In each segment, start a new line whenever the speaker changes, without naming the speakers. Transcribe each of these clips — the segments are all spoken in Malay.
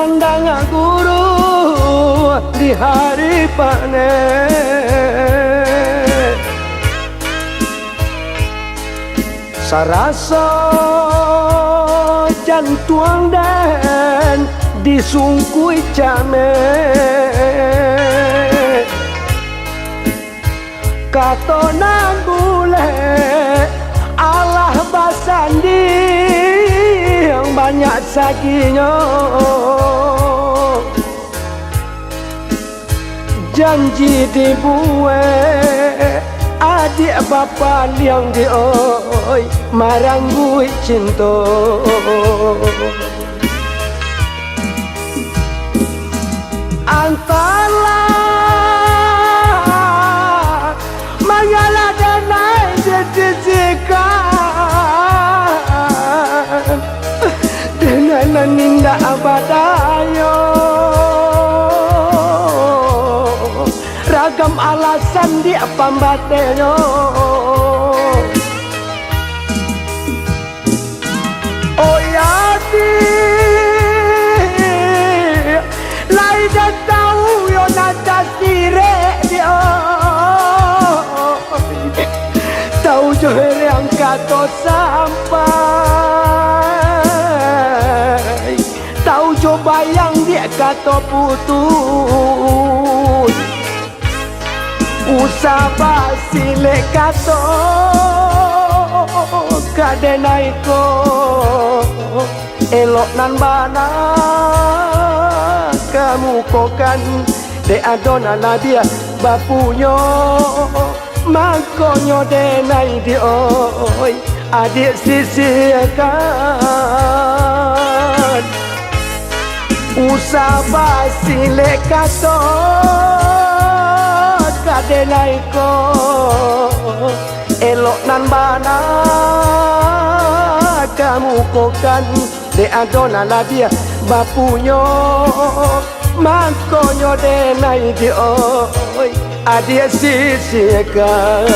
mandang guru di hari panen, sarasa jantuang dan disungkui camet, kato nanggule Allah basandi yang banyak sakinya, janji dibuat adik bapa liang di oi maranggui cinta, antara mengalah dan naik dicicikan dengan ninda abadayo, ragam alasan dia pambateno, oh ya di lai dah tahu yo nada sire dia, tahu johor yang kata sampai, tahu coba yang dia kata putus, usah basile kato kadenaiko elok nan bana kamu kokan de adona nadia bapunyo makonyo denai di oi adik sisihkan, usah basile kato kadenaiko elok nan bana kamu kokan de adona labia bapunyo makonyo denai di oi adik sisihkan.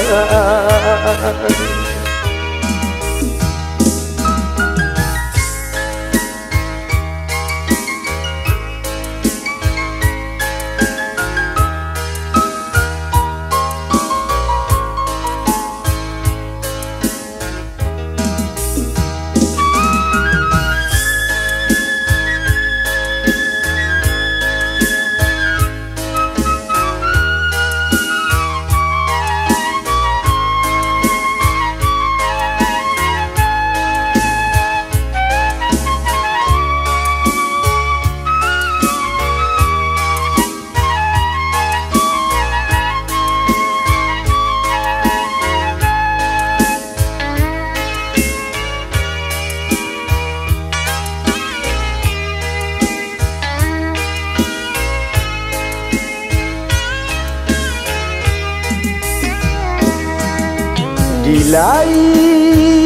Dilailah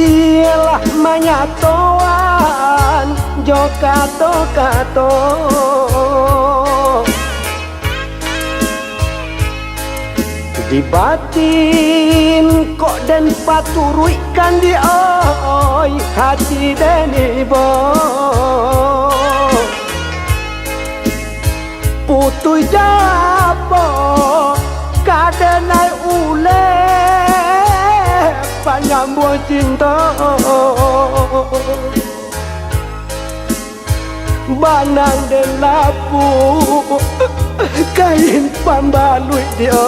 manyatoan jo kato-kato, di batin kok dan paturuikan di oi hati dan ibo, putu jabo kadenai ule panyambung cinta, banang dan lapu kain pambalui dia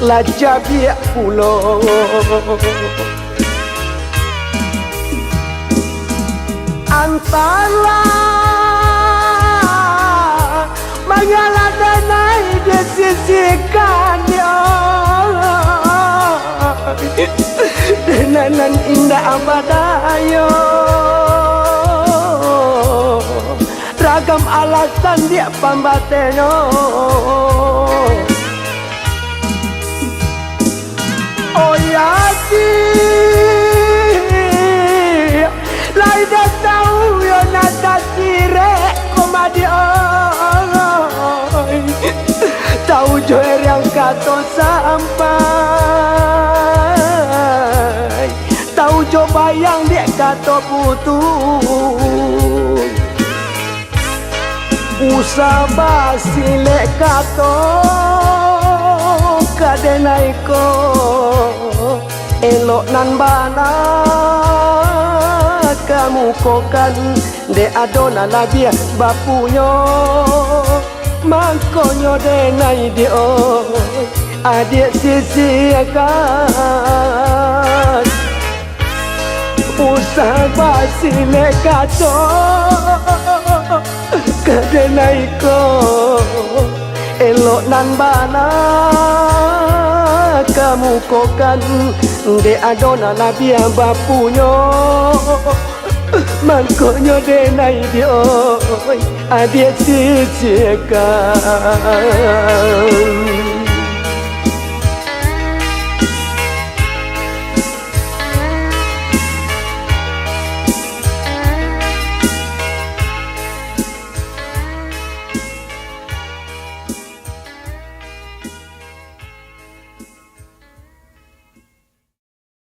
laja biak pulau, antara mengalah dan naik disisikan dia denanan indah abadayo, ragam alasan dia pambateno, oh ya di lai dah tahu yo nada sire komadio, tahu joer yang kata sampai, tahu coba yang dia kata putus, Usaba sile kato kadenai ko elok nan bana kamu kokan de adona labia bapunyo mangkonyo de nai dio adik sisi akan usaba sile kato kadenai ko elok nan bana kamu kokan de adona labia bapunyo mangkonyo de nai dio adik sisi akan